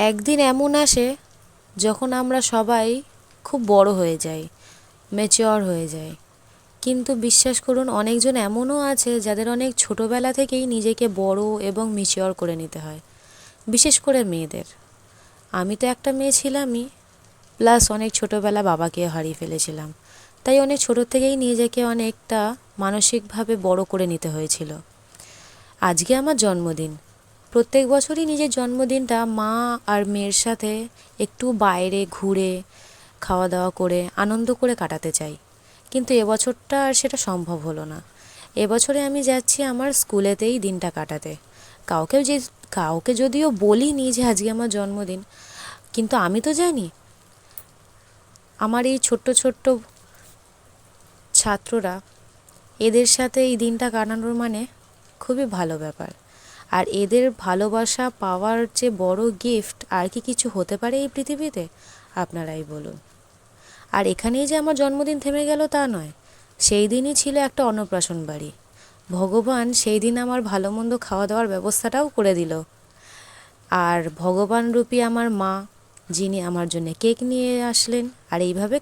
একদিন এমন আসে যখন আমরা সবাই খুব বড় হয়ে যাই, ম্যাচিওর হয়ে যাই। কিন্তু বিশ্বাস করুন, অনেকজন এমনও আছে যাদের অনেক ছোটোবেলা থেকেই নিজেকে বড় এবং ম্যাচিওর করে নিতে হয়, বিশেষ করে মেয়েদের। আমি তো একটা মেয়ে ছিলামই, প্লাস অনেক ছোটোবেলা বাবাকেও হারিয়ে ফেলেছিলাম। তাই অনেক ছোটো থেকেই নিজেকে অনেকটা মানসিকভাবে বড় করে নিতে হয়েছিল। আজকে আমার জন্মদিন। প্রত্যেক বছরই নিজের জন্মদিনটা মা আর মেয়ের সাথে একটু বাইরে ঘুরে, খাওয়া দাওয়া করে, আনন্দ করে কাটাতে চাই। কিন্তু এবছরটা আর সেটা সম্ভব হলো না। এবছরে আমি যাচ্ছি আমার স্কুলেতেই দিনটা কাটাতে। কাউকে যদিও বলিনি যে আজকে আমার জন্মদিন, কিন্তু আমি তো জানি আমার এই ছোট্ট ছোট্ট ছাত্ররা, এদের সাথে এই দিনটা কাটানোর মানে খুবই ভালো ব্যাপার। আর এদের ভালোবাসা পাওয়ার যে বড় গিফট আর কি কিছু হতে পারে এই পৃথিবীতে? আপনারাই বলুন। আর এখানেই যে আমার জন্মদিন থেমে গেল তা নয়, সেই দিনই ছিল একটা অন্নপ্রাশন বাড়ি। ভগবান সেই দিন আমার ভালো মন্দ খাওয়া দাওয়ার ব্যবস্থাটাও করে দিল। আর ভগবান রূপী আমার মা, যিনি আমার জন্য কেক নিয়ে আসলেন, আর এইভাবে